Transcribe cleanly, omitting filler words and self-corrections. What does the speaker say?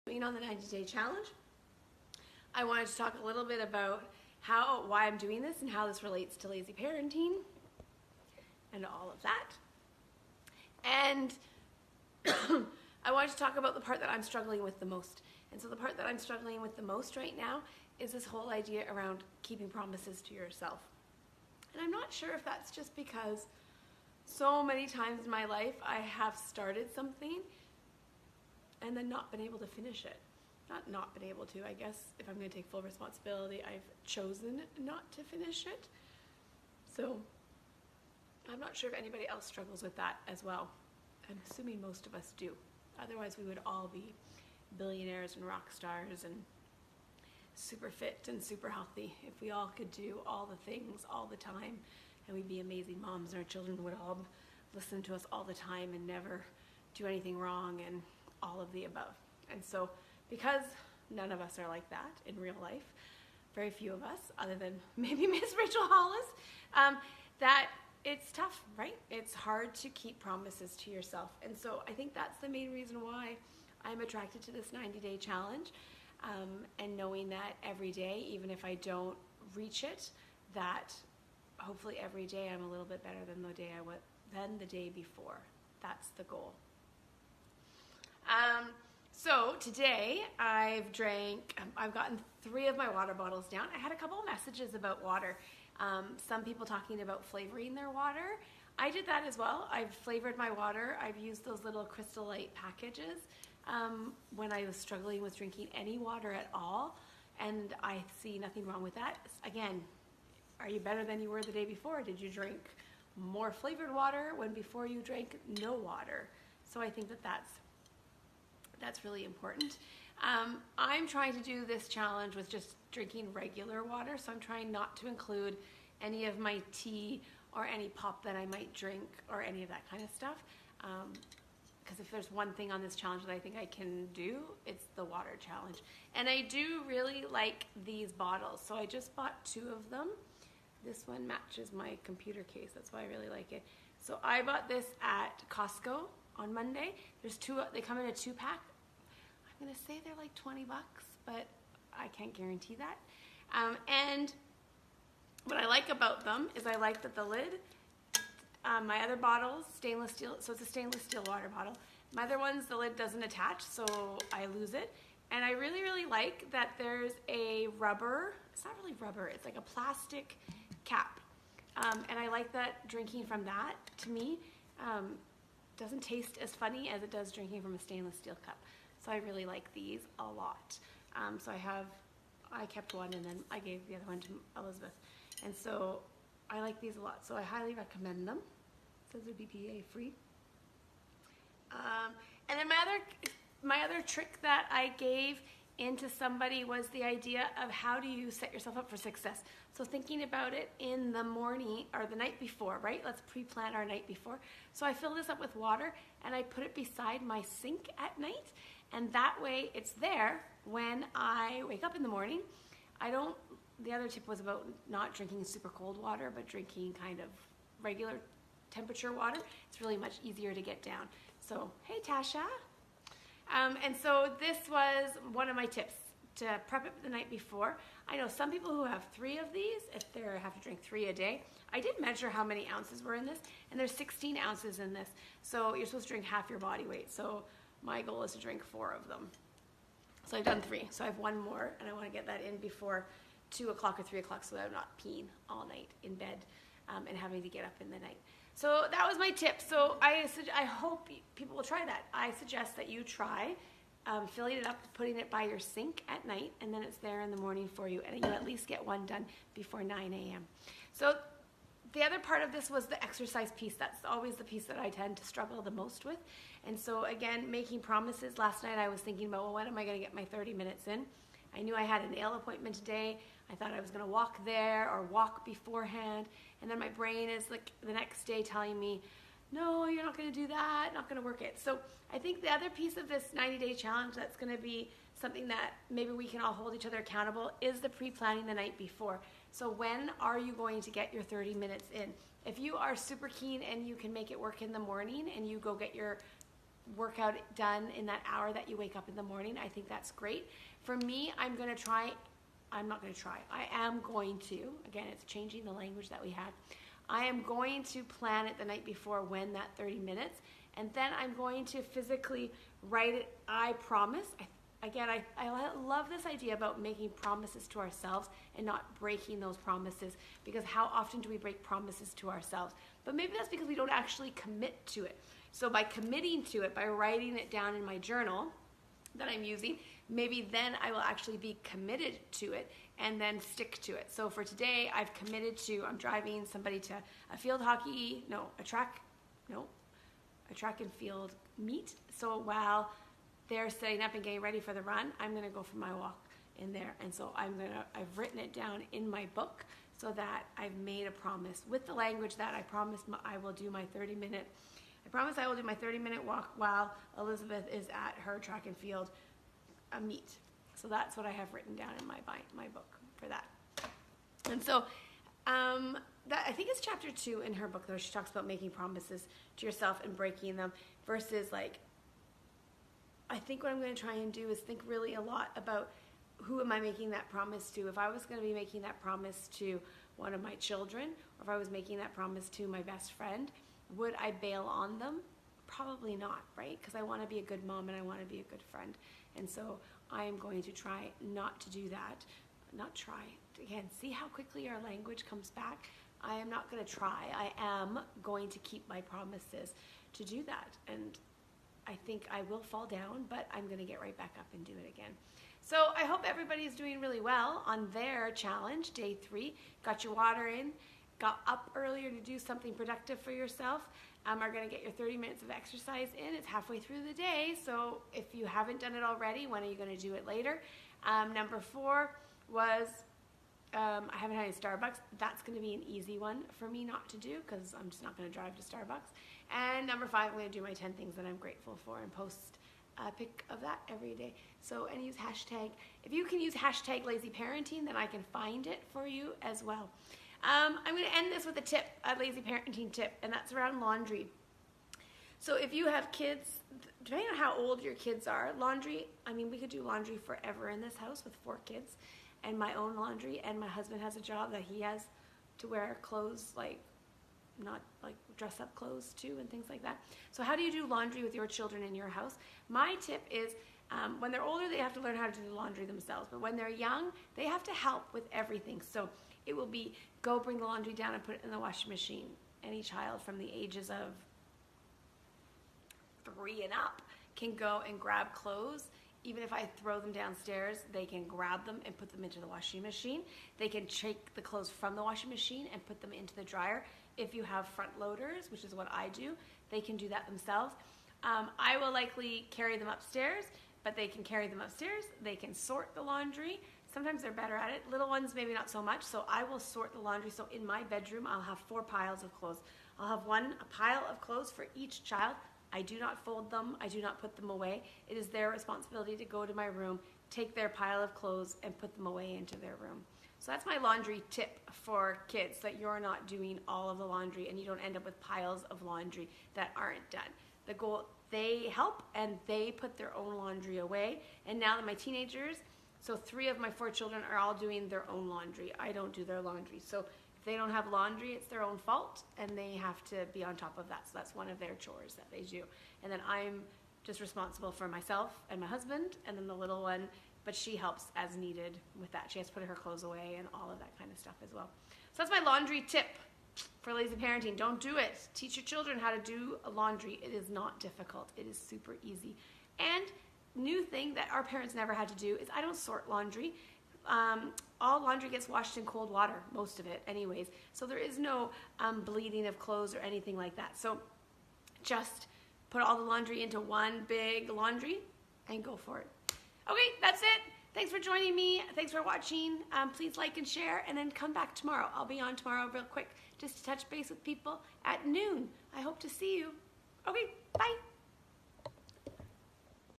On the 90-day challenge, I wanted to talk a little bit about why I'm doing this and how this relates to lazy parenting and all of that. And I wanted to talk about the part that I'm struggling with the most. And so the part that I'm struggling with the most right now is this whole idea around keeping promises to yourself. And I'm not sure if that's just because so many times in my life I have started something and then not been able to finish it. Not been able to, I guess, if I'm going to take full responsibility, I've chosen not to finish it. So I'm not sure if anybody else struggles with that as well. I'm assuming most of us do. Otherwise we would all be billionaires and rock stars and super fit and super healthy if we all could do all the things all the time, and we'd be amazing moms and our children would all listen to us all the time and never do anything wrong and all of the above. And so because none of us are like that in real life, very few of us, other than maybe Miss Rachel Hollis, that it's tough, right? It's hard to keep promises to yourself. And so I think that's the main reason why I'm attracted to this 90-day challenge, and knowing that every day, even if I don't reach it, that hopefully every day I'm a little bit better than the day before. That's the goal. So today I've gotten 3 of my water bottles down. I had a couple of messages about water. Some people talking about flavoring their water. I did that as well. I've flavored my water. I've used those little Crystal Light packages when I was struggling with drinking any water at all, and I see nothing wrong with that. Again, are you better than you were the day before? Did you drink more flavored water when before you drank no water? So I think that that's really important. I'm trying to do this challenge with just drinking regular water, so I'm trying not to include any of my tea or any pop that I might drink or any of that kind of stuff. Because if there's one thing on this challenge that I think I can do, it's the water challenge. And I do really like these bottles, so I just bought 2 of them. This one matches my computer case, that's why I really like it. So I bought this at Costco on Monday. There's 2, they come in a 2-pack. I'm gonna say they're like $20, but I can't guarantee that. And what I like about them is I like that the lid, my other bottles, stainless steel, so it's a stainless steel water bottle. My other ones, the lid doesn't attach, so I lose it. And I really, really like that there's a rubber, it's not really rubber, it's like a plastic cap. And I like that drinking from that, to me, doesn't taste as funny as it does drinking from a stainless steel cup. So I really like these a lot. So I kept one and then I gave the other one to Elizabeth. And so I like these a lot. So I highly recommend them. It says they're BPA free. And then my other trick that I gave into somebody was the idea of how do you set yourself up for success. So thinking about it in the morning or the night before, right? Let's pre-plan our night before. So I fill this up with water and I put it beside my sink at night. And that way it's there when I wake up in the morning. The other tip was about not drinking super cold water, but drinking kind of regular temperature water. It's really much easier to get down. So, hey Tasha. And so this was one of my tips, to prep it the night before. I know some people who have 3 of these, if they have to drink 3 a day. I did measure how many ounces were in this, and there's 16 ounces in this. So you're supposed to drink half your body weight. So my goal is to drink 4 of them. So I've done 3. So I have 1 more, and I want to get that in before 2 o'clock or 3 o'clock so that I'm not peeing all night in bed and having to get up in the night. So that was my tip. So I hope people will try that. I suggest that you try filling it up, putting it by your sink at night, and then it's there in the morning for you, and you at least get 1 done before 9 a.m. So the other part of this was the exercise piece. That's always the piece that I tend to struggle the most with. And so again, making promises. Last night I was thinking about, well, when am I going to get my 30 minutes in? I knew I had a nail appointment today. I thought I was going to walk there or walk beforehand. And then my brain is like the next day telling me, no, you're not going to do that, not going to work it. So I think the other piece of this 90-day challenge that's going to be something that maybe we can all hold each other accountable is the pre-planning the night before. So when are you going to get your 30 minutes in? If you are super keen and you can make it work in the morning and you go get your workout done in that hour that you wake up in the morning. I think that's great. For me, I am going to, again, it's changing the language that we had. I am going to plan it the night before when that 30 minutes, and then I'm going to physically write it, I promise. I love this idea about making promises to ourselves and not breaking those promises, because how often do we break promises to ourselves? But maybe that's because we don't actually commit to it. So by committing to it, by writing it down in my journal that I'm using, maybe then I will actually be committed to it and then stick to it. So for today, I've committed to, I'm driving somebody to a track and field meet. So while they're setting up and getting ready for the run, I'm gonna go for my walk in there. And so I've written it down in my book so that I've made a promise with the language that I promise I will do my 30-minute walk while Elizabeth is at her track and field meet. So that's what I have written down in my book for that. And so that, I think it's chapter 2 in her book, though. She talks about making promises to yourself and breaking them versus like, I think what I'm going to try and do is think really a lot about who am I making that promise to. If I was going to be making that promise to one of my children, or if I was making that promise to my best friend, would I bail on them? Probably not, right? Because I want to be a good mom and I want to be a good friend. And so I am going to try not to do that. Not try. Again, see how quickly our language comes back? I am not going to try. I am going to keep my promises to do that. And I think I will fall down, but I'm going to get right back up and do it again. So I hope everybody is doing really well on their challenge, day 3. Got your water in, got up earlier to do something productive for yourself, are going to get your 30 minutes of exercise in. It's halfway through the day, so if you haven't done it already, when are you going to do it later? Number 4 was, I haven't had any Starbucks. That's going to be an easy one for me not to do because I'm just not going to drive to Starbucks. And number 5, I'm going to do my 10 things that I'm grateful for and post a pic of that every day. So, and use hashtag. If you can use hashtag lazy parenting, then I can find it for you as well. I'm going to end this with a tip, a lazy parenting tip, and that's around laundry. So if you have kids, depending on how old your kids are, laundry, I mean, we could do laundry forever in this house with 4 kids and my own laundry, and my husband has a job that he has to wear clothes, like not like dress up clothes too and things like that. So how do you do laundry with your children in your house? My tip is when they're older, they have to learn how to do the laundry themselves. But when they're young, they have to help with everything. So it will be go bring the laundry down and put it in the washing machine. Any child from the ages of 3 and up can go and grab clothes. Even if I throw them downstairs, they can grab them and put them into the washing machine. They can take the clothes from the washing machine and put them into the dryer. If you have front loaders, which is what I do, they can do that themselves. I will likely carry them upstairs, but they can carry them upstairs. They can sort the laundry. Sometimes they're better at it. Little ones, maybe not so much. So I will sort the laundry. So in my bedroom, I'll have 4 piles of clothes. I'll have a pile of clothes for each child. I do not fold them. I do not put them away. It is their responsibility to go to my room, take their pile of clothes, and put them away into their room. So that's my laundry tip for kids, so that you're not doing all of the laundry and you don't end up with piles of laundry that aren't done. The goal, they help and they put their own laundry away. And now that my teenagers, so 3 of my 4 children are all doing their own laundry. I don't do their laundry. So if they don't have laundry, it's their own fault, and they have to be on top of that. So that's one of their chores that they do. And then I'm just responsible for myself and my husband, and then the little one, but she helps as needed with that. She has to put her clothes away and all of that kind of stuff as well. So that's my laundry tip for lazy parenting. Don't do it. Teach your children how to do laundry. It is not difficult. It is super easy. And new thing that our parents never had to do is I don't sort laundry. All laundry gets washed in cold water, most of it anyways. So there is no bleeding of clothes or anything like that. So just put all the laundry into one big laundry and go for it. Okay, that's it. Thanks for joining me. Thanks for watching. Please like and share, and then come back tomorrow. I'll be on tomorrow real quick just to touch base with people at noon. I hope to see you. Okay, bye.